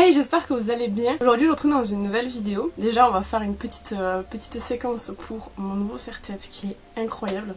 Hey, j'espère que vous allez bien. Aujourd'hui je vous retrouve dans une nouvelle vidéo. Déjà on va faire une petite séquence pour mon nouveau serre-tête qui est incroyable.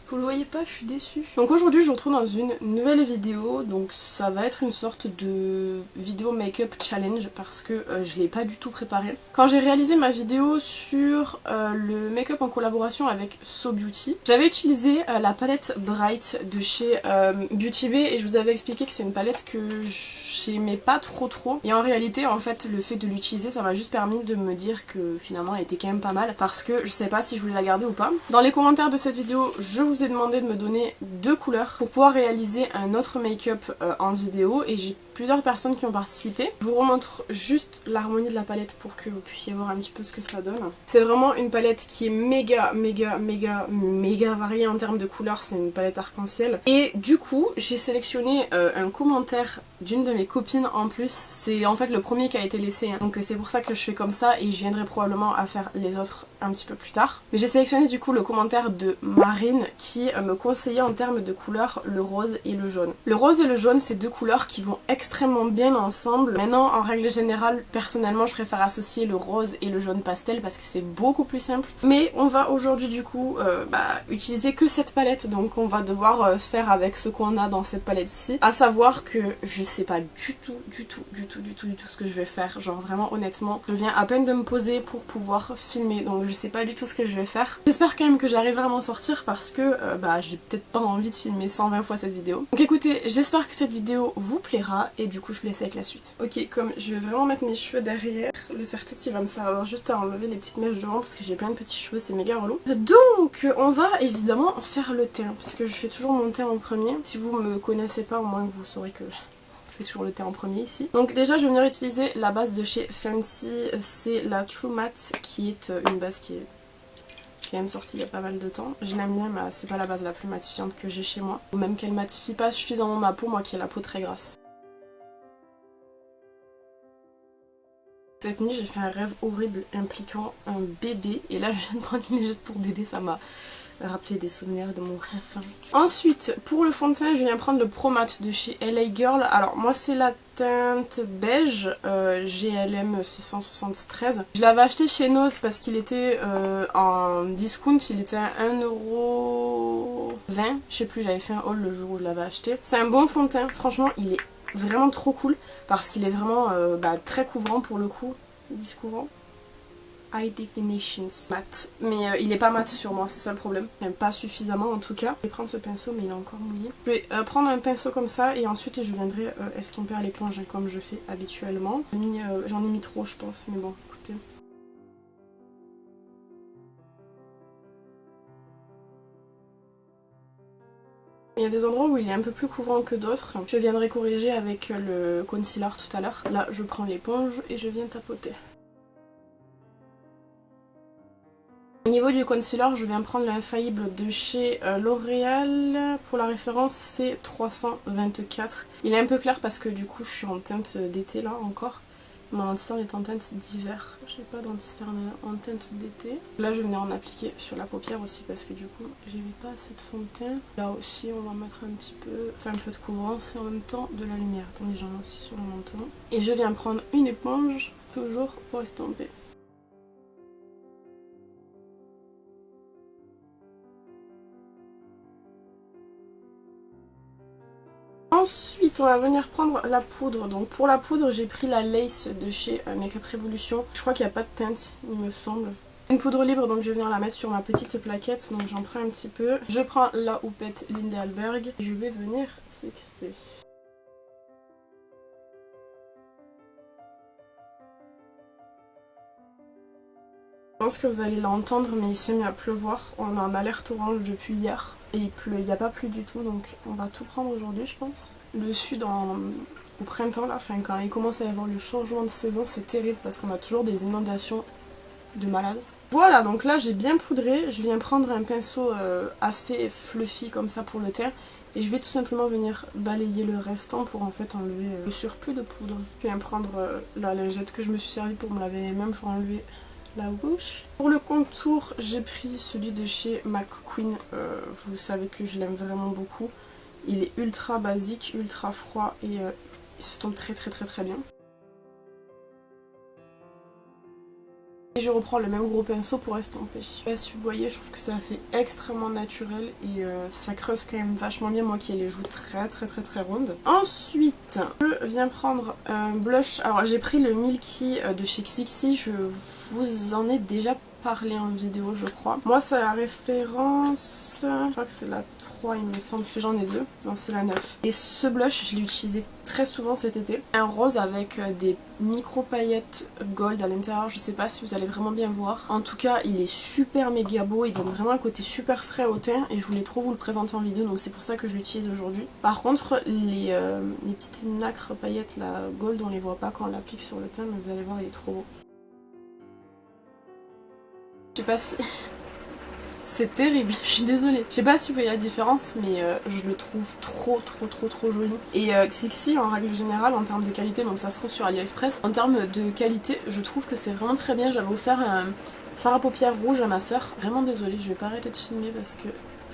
Vous le voyez pas, je suis déçue. Donc aujourd'hui je vous retrouve dans une nouvelle vidéo. Donc ça va être une sorte de vidéo make-up challenge parce que je l'ai pas du tout préparé. Quand j'ai réalisé ma vidéo sur le make-up en collaboration avec So Beauty, j'avais utilisé la palette Bright de chez Beauty Bay et je vous avais expliqué que c'est une palette que j'aimais pas trop. Et en réalité en fait le fait de l'utiliser ça m'a juste permis de me dire que finalement elle était quand même pas mal parce que je sais pas si je voulais la garder ou pas. Dans les commentaires de cette vidéo je vous ai demandé de me donner 2 couleurs pour pouvoir réaliser un autre make-up en vidéo et j'ai plusieurs personnes qui ont participé. Je vous remontre juste l'harmonie de la palette pour que vous puissiez voir un petit peu ce que ça donne. C'est vraiment une palette qui est méga variée en termes de couleurs, c'est une palette arc-en-ciel. Et du coup j'ai sélectionné un commentaire d'une de mes copines en plus, c'est en fait le premier qui a été laissé, hein. Donc c'est pour ça que je fais comme ça et je viendrai probablement à faire les autres un petit peu plus tard. Mais j'ai sélectionné du coup le commentaire de Marine qui me conseillait en termes de couleurs le rose et le jaune. Le rose et le jaune c'est deux couleurs qui vont extrêmement bien ensemble. Maintenant en règle générale personnellement je préfère associer le rose et le jaune pastel parce que c'est beaucoup plus simple. Mais on va aujourd'hui du coup utiliser que cette palette, donc on va devoir faire avec ce qu'on a dans cette palette-ci. À savoir que je sais pas du tout ce que je vais faire. Genre vraiment honnêtement je viens à peine de me poser pour pouvoir filmer, donc je sais pas du tout ce que je vais faire. J'espère quand même que j'arriverai à m'en sortir parce que j'ai peut-être pas envie de filmer 120 fois cette vidéo. Donc écoutez, j'espère que cette vidéo vous plaira et du coup je vous laisse avec la suite. Ok, comme je vais vraiment mettre mes cheveux derrière, le serre-tête il va me servir juste à enlever les petites mèches devant parce que j'ai plein de petits cheveux, c'est méga relou. Donc on va évidemment faire le teint parce que je fais toujours mon teint en premier. Si vous me connaissez pas, au moins vous saurez que je fais toujours le teint en premier ici. Donc déjà je vais venir utiliser la base de chez Fenty, c'est la True Matte qui est une base qui est quand même sortie il y a pas mal de temps. Je l'aime bien mais c'est pas la base la plus matifiante que j'ai chez moi. Ou même qu'elle matifie pas suffisamment ma peau, moi qui ai la peau très grasse. Cette nuit j'ai fait un rêve horrible impliquant un bébé et là je viens de prendre une lingette pour bébé, ça m'a rappelé des souvenirs de mon rêve. Ensuite pour le fond de teint je viens prendre le Pro Matte de chez LA Girl. Alors moi c'est la teinte beige GLM 673. Je l'avais acheté chez Nose parce qu'il était en discount, il était à 1,20€. Je sais plus, j'avais fait un haul le jour où je l'avais acheté. C'est un bon fond de teint, franchement il est vraiment trop cool parce qu'il est vraiment très couvrant pour le coup. Discouvrant. High Definitions Matte. Mais il est pas mat sur moi, c'est ça le problème. Même pas suffisamment en tout cas. Je vais prendre ce pinceau mais il est encore mouillé. Je vais prendre un pinceau comme ça et ensuite je viendrai estomper à l'éponge comme je fais habituellement. J'en ai mis trop je pense, mais bon écoutez. Il y a des endroits où il est un peu plus couvrant que d'autres. Je viendrai corriger avec le concealer tout à l'heure. Là je prends l'éponge et je viens tapoter. Au niveau du concealer, je viens prendre l'infaillible de chez L'Oréal. Pour la référence, c'est 324. Il est un peu clair parce que du coup, je suis en teinte d'été là encore. Mon anti-cerne est en teinte d'hiver. J'ai pas d'anti-cerne en teinte d'été. Là, je vais venir en appliquer sur la paupière aussi parce que du coup, j'avais pas assez de fond de teint. Là aussi, on va mettre un petit peu, un peu de couvrance et en même temps de la lumière. Attendez, j'en ai aussi sur le menton. Et je viens prendre une éponge, toujours pour estomper. Ensuite on va venir prendre la poudre. Donc pour la poudre j'ai pris la Lace de chez Makeup Revolution. Je crois qu'il n'y a pas de teinte il me semble. Une poudre libre donc je vais venir la mettre sur ma petite plaquette. Donc j'en prends un petit peu. Je prends la houppette Lindeberg. Je vais venir fixer. Je pense que vous allez l'entendre mais il s'est mis à pleuvoir. On est en alerte orange depuis hier. Et il n'y a pas plu du tout donc on va tout prendre aujourd'hui je pense. Le sud au printemps là, enfin quand il commence à y avoir le changement de saison c'est terrible parce qu'on a toujours des inondations de malades. Voilà donc là j'ai bien poudré, je viens prendre un pinceau assez fluffy comme ça pour le teint. Et je vais tout simplement venir balayer le restant pour en fait enlever le surplus de poudre. Je viens prendre la lingette que je me suis servie pour me laver même pour enlever la bouche. Pour le contour j'ai pris celui de chez McQueen, vous savez que je l'aime vraiment beaucoup. Il est ultra basique, ultra froid et il s'estompe très bien. Et je reprends le même gros pinceau pour estomper. Je sais pas si vous voyez, je trouve que ça fait extrêmement naturel et ça creuse quand même vachement bien, moi qui ai les joues très rondes. Ensuite, je viens prendre un blush. Alors j'ai pris le Milky de chez Xixi, je vous en ai déjà parlé en vidéo je crois. Moi c'est la référence, je crois que c'est la 3 il me semble, parce que j'en ai deux, non c'est la 9. Et ce blush je l'ai utilisé très souvent cet été. Un rose avec des micro paillettes gold à l'intérieur, je sais pas si vous allez vraiment bien voir. En tout cas il est super méga beau, il donne vraiment un côté super frais au teint et je voulais trop vous le présenter en vidéo donc c'est pour ça que je l'utilise aujourd'hui. Par contre les petites nacres paillettes la gold on les voit pas quand on l'applique sur le teint mais vous allez voir il est trop beau. Je sais pas si... C'est terrible, je suis désolée. Je sais pas si vous voyez la différence, mais je le trouve trop joli. Et Xixi, en règle générale, en termes de qualité, donc ça se trouve sur AliExpress, en termes de qualité, je trouve que c'est vraiment très bien. J'avais offert un fard à paupières rouge à ma soeur. Vraiment désolée, je vais pas arrêter de filmer parce que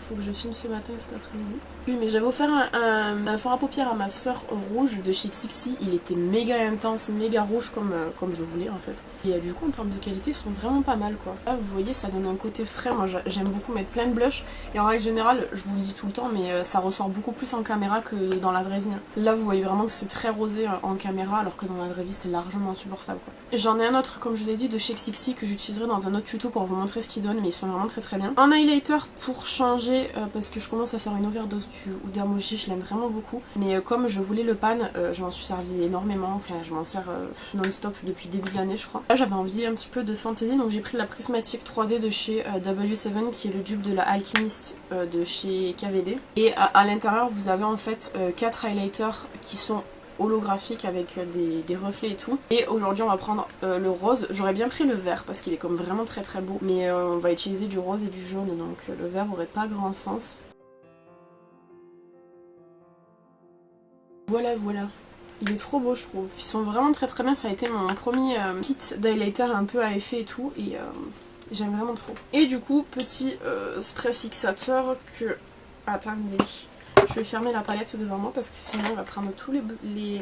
faut que je filme ce matin et cet après-midi. Oui, mais j'avais offert un fard à paupières à ma soeur rouge de chez Xixi. Il était méga intense, méga rouge comme je voulais en fait. Et du coup en termes de qualité ils sont vraiment pas mal quoi. Là vous voyez ça donne un côté frais, moi j'aime beaucoup mettre plein de blush et en règle générale je vous le dis tout le temps mais ça ressort beaucoup plus en caméra que dans la vraie vie. Là vous voyez vraiment que c'est très rosé en caméra alors que dans la vraie vie c'est largement insupportable quoi. J'en ai un autre comme je vous ai dit de chez Xixi que j'utiliserai dans un autre tuto pour vous montrer ce qu'ils donnent mais ils sont vraiment très bien. Un highlighter pour changer parce que je commence à faire une overdose du Huda Mochi, je l'aime vraiment beaucoup mais comme je voulais le pan je m'en suis servi énormément, enfin je m'en sers non-stop depuis le début de l'année je crois. Là j'avais envie un petit peu de fantaisie donc j'ai pris la prismatique 3D de chez W7 qui est le dupe de la Alchemist de chez KVD et à l'intérieur vous avez en fait 4 highlighters qui sont holographiques avec des reflets et tout. Et aujourd'hui on va prendre le rose. J'aurais bien pris le vert parce qu'il est comme vraiment très beau mais on va utiliser du rose et du jaune donc le vert aurait pas grand sens. Voilà. Il est trop beau je trouve, ils sont vraiment très bien, ça a été mon premier kit d'highlighter un peu à effet et tout et j'aime vraiment trop. Et du coup petit spray fixateur que... Attendez, je vais fermer la palette devant moi parce que sinon on va prendre tous les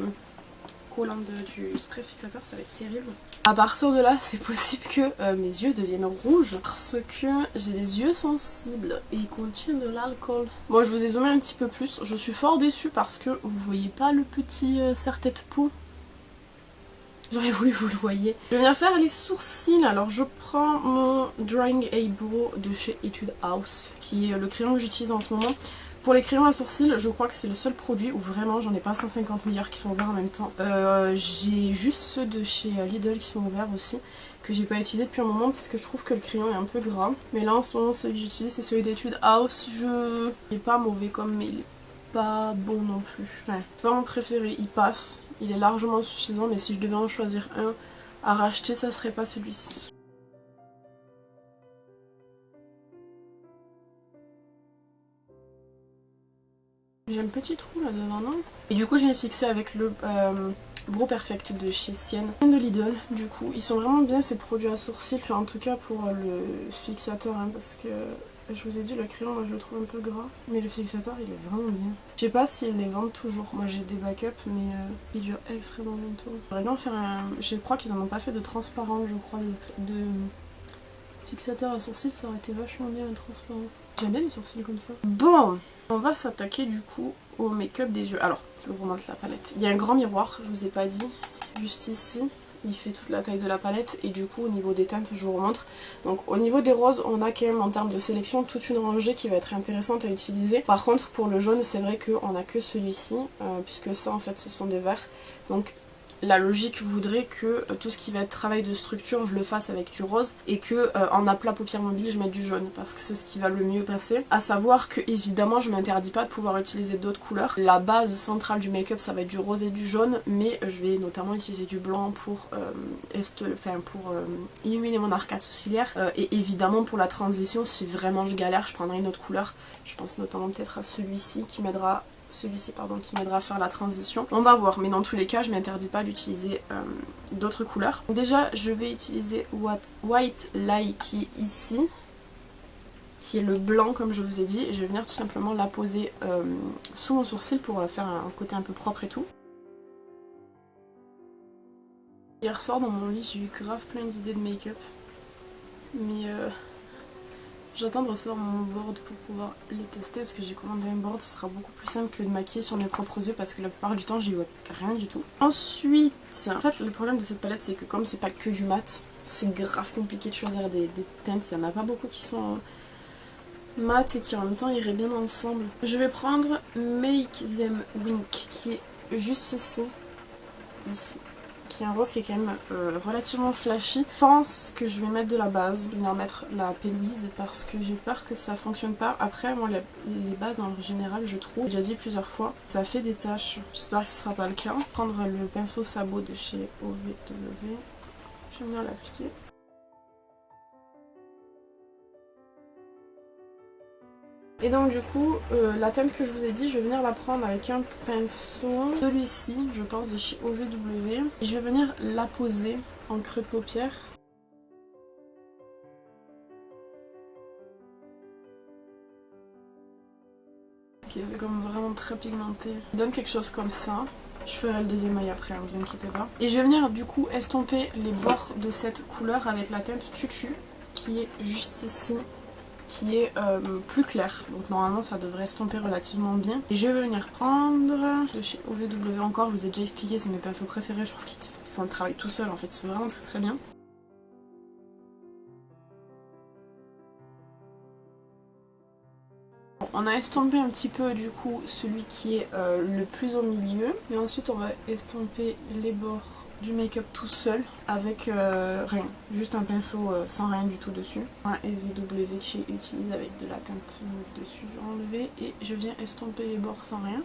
collants du spray fixateur, ça va être terrible. À partir de là c'est possible que mes yeux deviennent rouges parce que j'ai les yeux sensibles et ils contiennent de l'alcool. Moi je vous ai zoomé un petit peu plus, je suis fort déçue parce que vous voyez pas le petit serre-tête peau. J'aurais voulu vous le voyez. Je viens faire les sourcils, alors je prends mon Drawing Eyebrow de chez Etude House qui est le crayon que j'utilise en ce moment. Pour les crayons à sourcils, je crois que c'est le seul produit où vraiment j'en ai pas 150 milliards qui sont ouverts en même temps. J'ai juste ceux de chez Lidl qui sont ouverts aussi, que j'ai pas utilisé depuis un moment parce que je trouve que le crayon est un peu gras. Mais là en ce moment celui que j'utilise c'est celui d'Etude House. Il est pas mauvais comme mais il est pas bon non plus. Enfin, c'est pas mon préféré, il passe, il est largement suffisant mais si je devais en choisir un à racheter ça serait pas celui-ci. J'ai un petit trou là devant, non? Et du coup je viens fixer avec le Brow Perfect de chez Sienne, de Lidl. Du coup ils sont vraiment bien ces produits à sourcils, enfin en tout cas pour le fixateur hein, parce que je vous ai dit le crayon moi je le trouve un peu gras mais le fixateur il est vraiment bien. Je sais pas s'ils les vendent toujours, moi j'ai des backups mais ils durent extrêmement longtemps. J'aurais bien faire un... Je crois qu'ils en ont pas fait de transparent je crois de fixateur à sourcils, ça aurait été vachement bien un transparent. J'aime bien les sourcils comme ça. Bon, on va s'attaquer du coup au make-up des yeux. Alors, je vous remonte la palette. Il y a un grand miroir, je vous ai pas dit, juste ici. Il fait toute la taille de la palette et du coup au niveau des teintes je vous remontre. Donc au niveau des roses on a quand même en termes de sélection toute une rangée qui va être intéressante à utiliser. Par contre pour le jaune c'est vrai qu'on a que celui-ci puisque ça en fait ce sont des verts. Donc la logique voudrait que tout ce qui va être travail de structure je le fasse avec du rose et que en aplat paupières mobiles je mette du jaune parce que c'est ce qui va le mieux passer. À savoir que évidemment je m'interdis pas de pouvoir utiliser d'autres couleurs. La base centrale du make-up ça va être du rose et du jaune mais je vais notamment utiliser du blanc pour illuminer mon arcade sourcilière et évidemment pour la transition si vraiment je galère je prendrai une autre couleur. Je pense notamment peut-être à celui-ci qui m'aidera à faire la transition. On va voir, mais dans tous les cas, je m'interdis pas d'utiliser d'autres couleurs. Donc déjà, je vais utiliser White Lie qui est ici. qui est le blanc comme je vous ai dit. Et je vais venir tout simplement la poser sous mon sourcil pour faire un côté un peu propre et tout. Hier soir dans mon lit j'ai eu grave plein d'idées de make-up. Mais j'attends de recevoir mon board pour pouvoir les tester parce que j'ai commandé un board, ce sera beaucoup plus simple que de maquiller sur mes propres yeux parce que la plupart du temps j'y vois rien du tout. Ensuite, en fait le problème de cette palette c'est que comme c'est pas que du mat, c'est grave compliqué de choisir des teintes, il y en a pas beaucoup qui sont mat et qui en même temps iraient bien ensemble. Je vais prendre Make Them Wink qui est juste ici, qui est un rose qui est quand même relativement flashy. Je pense que je vais mettre de la base, je vais venir mettre la P-Louise parce que j'ai peur que ça fonctionne pas. Après moi les bases en général je trouve, j'ai déjà dit plusieurs fois, ça fait des taches, j'espère que ce sera pas le cas. Prendre le pinceau sabot de chez OVW, je vais venir l'appliquer. Et donc du coup, la teinte que je vous ai dit, je vais venir la prendre avec un pinceau, celui-ci, je pense de chez OVW. Et je vais venir la poser en creux de paupière. Qui est comme vraiment très pigmenté. Il donne quelque chose comme ça. Je ferai le deuxième œil après, hein, vous inquiétez pas. Et je vais venir du coup estomper les bords de cette couleur avec la teinte Tutu, qui est juste ici, qui est plus clair, donc normalement ça devrait estomper relativement bien. Et je vais venir prendre de chez OVW encore, je vous ai déjà expliqué, c'est mes pinceaux préférés, je trouve qu'ils font le travail tout seul en fait, ils sont vraiment très très bien. On a estompé un petit peu du coup celui qui est le plus au milieu, et ensuite on va estomper les bords du make-up tout seul avec rien, juste un pinceau sans rien du tout dessus. Un EVW que j'utilise avec de la teinte nude dessus, je vais enlever et je viens estomper les bords sans rien.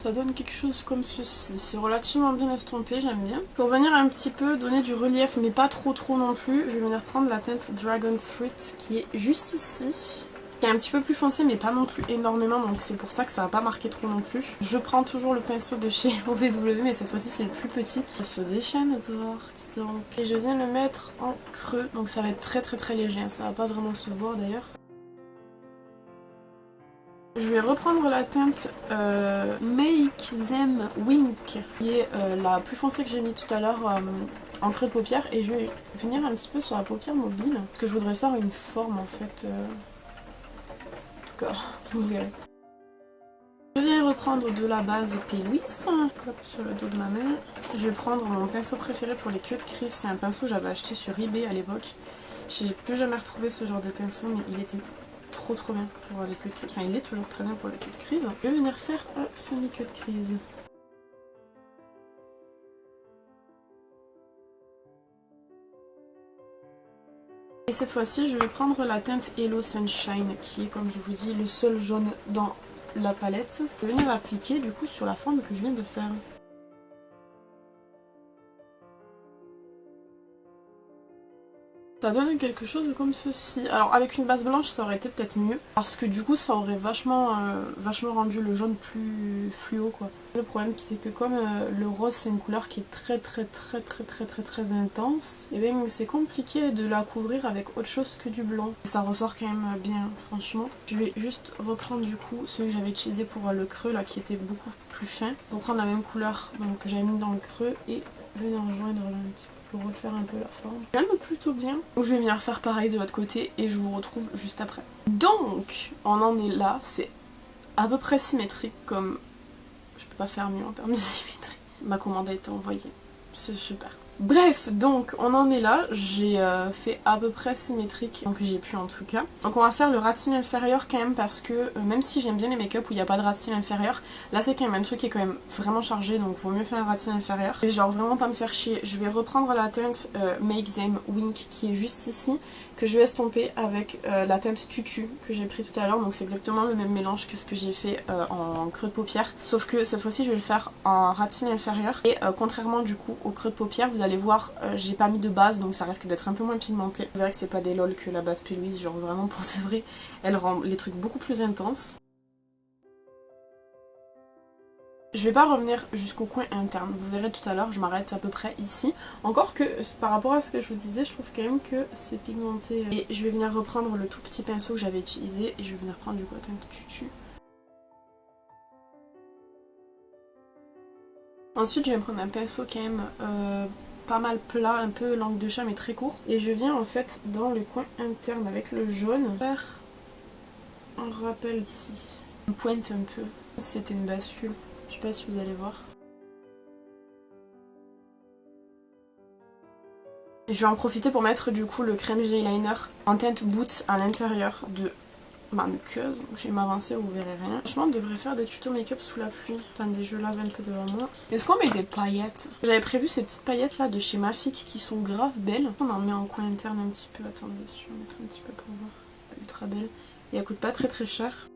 Ça donne quelque chose comme ceci, c'est relativement bien estompé, j'aime bien. Pour venir un petit peu donner du relief mais pas trop non plus, je vais venir prendre la teinte Dragon Fruit qui est juste ici. Qui est un petit peu plus foncé mais pas non plus énormément, donc c'est pour ça que ça va pas marquer trop non plus. Je prends toujours le pinceau de chez OVW mais cette fois-ci c'est le plus petit. Ça se déchaîne dehors, dis donc. Et je viens le mettre en creux, donc ça va être très léger, hein. Ça va pas vraiment se voir d'ailleurs. Je vais reprendre la teinte Make Them Wink qui est la plus foncée que j'ai mis tout à l'heure en creux de paupière, et je vais venir un petit peu sur la paupière mobile parce que je voudrais faire une forme en fait. Vous verrez. Je viens reprendre de la base P-Louise sur le dos de ma main. Je vais prendre mon pinceau préféré pour les queues de crise. C'est un pinceau que j'avais acheté sur eBay à l'époque. J'ai plus jamais retrouvé ce genre de pinceau, mais il était trop bien pour les queues de crise. Enfin, il est toujours très bien pour les queues de crise. Je vais venir faire un semi-queue de crise. Et cette fois-ci, je vais prendre la teinte Hello Sunshine, qui est, comme je vous dis, le seul jaune dans la palette. Je vais venir l'appliquer du coup sur la forme que je viens de faire. Ça donne quelque chose comme ceci. Alors avec une base blanche ça aurait été peut-être mieux, parce que du coup ça aurait vachement rendu le jaune plus fluo quoi. Le problème c'est que comme le rose c'est une couleur qui est très intense, et bien c'est compliqué de la couvrir avec autre chose que du blanc. Ça ressort quand même bien franchement. Je vais juste reprendre du coup celui que j'avais utilisé pour le creux là qui était beaucoup plus fin. Reprendre la même couleur donc, que j'avais mis dans le creux et venir rejoindre là un petit peu pour refaire un peu la forme. J'aime plutôt bien. Donc je vais venir faire pareil de l'autre côté et je vous retrouve juste après. Donc on en est là, c'est à peu près symétrique comme... Je peux pas faire mieux en termes de symétrie. Ma commande a été envoyée, c'est super. Bref, donc on en est là, j'ai fait à peu près symétrique, donc j'ai pu en tout cas. Donc on va faire le ras de cils inférieur quand même parce que même si j'aime bien les make-up où il n'y a pas de ras de cils inférieur, là c'est quand même un truc qui est quand même vraiment chargé, donc vaut mieux faire un ras de cils inférieur. Et genre vraiment pas me faire chier, je vais reprendre la teinte Make Them Wink qui est juste ici, que je vais estomper avec la teinte Tutu que j'ai pris tout à l'heure, donc c'est exactement le même mélange que ce que j'ai fait en creux de paupière, sauf que cette fois-ci je vais le faire en ras de cils inférieur, et contrairement du coup au creux de paupière, vous allez voir, j'ai pas mis de base donc ça risque d'être un peu moins pigmenté. Vous verrez que c'est pas des lol que la base P-Louise, genre vraiment pour de vrai, elle rend les trucs beaucoup plus intenses. Je vais pas revenir jusqu'au coin interne, vous verrez tout à l'heure, je m'arrête à peu près ici. Encore que par rapport à ce que je vous disais, je trouve quand même que c'est pigmenté. Et je vais venir reprendre le tout petit pinceau que j'avais utilisé et je vais venir prendre du coton tutu. Ensuite je vais me prendre un pinceau quand même pas mal plat, un peu langue de chat mais très court. Et je viens en fait dans le coin interne avec le jaune faire un rappel ici. Une pointe un peu. C'était une bascule. Je sais pas si vous allez voir. Je vais en profiter pour mettre du coup le crème eyeliner en teinte Boots à l'intérieur de ma muqueuse. Je vais m'avancer, vous verrez rien. Franchement, on devrait faire des tutos make-up sous la pluie. Attendez, je lave un peu devant moi. Est-ce qu'on met des paillettes? J'avais prévu ces petites paillettes là de chez Mafik qui sont grave belles. On en met en coin interne un petit peu. Attendez, je vais en mettre un petit peu pour voir. Ultra belle. Et elles coûtent pas très cher.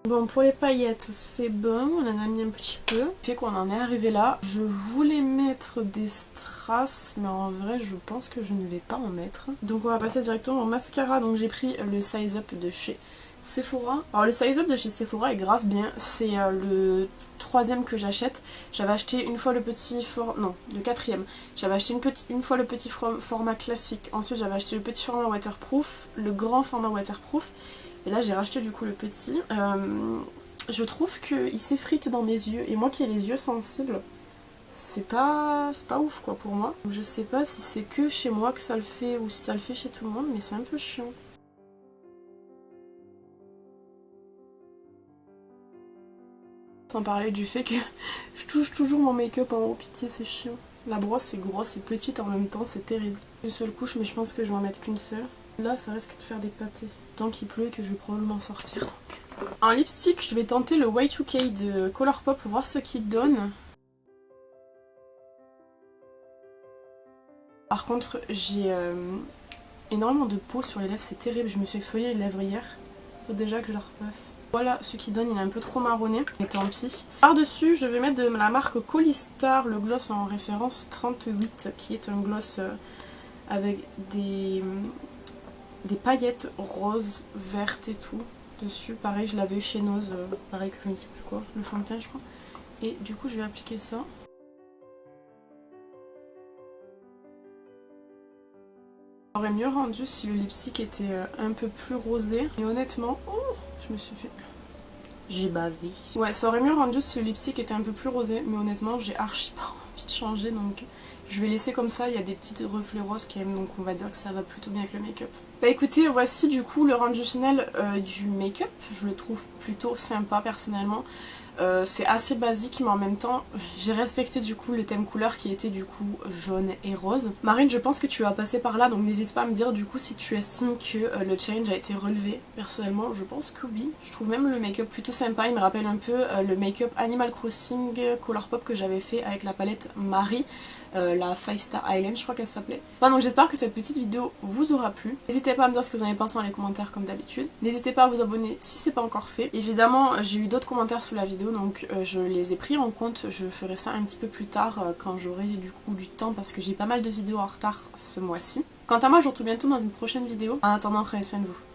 Bon, pour les paillettes, c'est bon, on en a mis un petit peu. Fait qu'on en est arrivé là. Je voulais mettre des strass, mais en vrai, je pense que je ne vais pas en mettre. Donc on va passer directement au mascara. Donc j'ai pris le Size Up de chez Sephora. Alors le Size Up de chez Sephora est grave bien. C'est le 3e que j'achète. J'avais acheté une fois le petit format... Non, le 4e. J'avais acheté une fois le petit format classique. Ensuite j'avais acheté le petit format waterproof, le grand format waterproof. Et là j'ai racheté du coup le petit. Je trouve qu'il s'effrite dans mes yeux. Et moi qui ai les yeux sensibles, c'est pas ouf quoi pour moi. Je sais pas si c'est que chez moi que ça le fait ou si ça le fait chez tout le monde, mais c'est un peu chiant. Sans parler du fait que je touche toujours mon make-up en haut, pitié c'est chiant. La brosse est grosse et petite en même temps, c'est terrible. Une seule couche mais je pense que je vais en mettre qu'une seule. Là ça risque de faire des pâtés. Tant qu'il pleut et que je vais probablement sortir. Donc. En lipstick, je vais tenter le Y2K de Colourpop pour voir ce qu'il donne. Par contre, j'ai énormément de peau sur les lèvres, c'est terrible. Je me suis exfoliée les lèvres hier. Faut déjà que je la repasse. Voilà, ce qui donne, il est un peu trop marronné, mais tant pis. Par-dessus, je vais mettre de la marque Colistar, le gloss en référence 38, qui est un gloss avec des paillettes roses, vertes et tout dessus. Pareil, je l'avais eu chez Nose, pareil que je ne sais plus quoi, le fond de teint je crois. Et du coup je vais appliquer ça. J'aurais mieux rendu si le lipstick était un peu plus rosé. Et honnêtement, oh, je me suis fait... J'ai bavé. Ouais, ça aurait mieux rendu si le lipstick était un peu plus rosé, mais honnêtement j'ai archi pas envie de changer donc... Je vais laisser comme ça, il y a des petits reflets roses quand même, donc on va dire que ça va plutôt bien avec le make-up. Bah écoutez, voici du coup le rendu final du make-up. Je le trouve plutôt sympa personnellement. C'est assez basique mais en même temps j'ai respecté du coup le thème couleur qui était du coup jaune et rose. Marine, je pense que tu vas passer par là donc n'hésite pas à me dire du coup si tu estimes que le challenge a été relevé. Personnellement je pense que oui. Je trouve même le make-up plutôt sympa, il me rappelle un peu le make-up Animal Crossing Colourpop que j'avais fait avec la palette Marie. La 5 Star Island je crois qu'elle s'appelait. Enfin, donc j'espère que cette petite vidéo vous aura plu. N'hésitez pas à me dire ce que vous en avez pensé dans les commentaires comme d'habitude. N'hésitez pas à vous abonner si c'est pas encore fait. Évidemment j'ai eu d'autres commentaires sous la vidéo donc je les ai pris en compte. Je ferai ça un petit peu plus tard quand j'aurai du coup du temps parce que j'ai pas mal de vidéos en retard ce mois-ci. Quant à moi je vous retrouve bientôt dans une prochaine vidéo. En attendant, prenez soin de vous.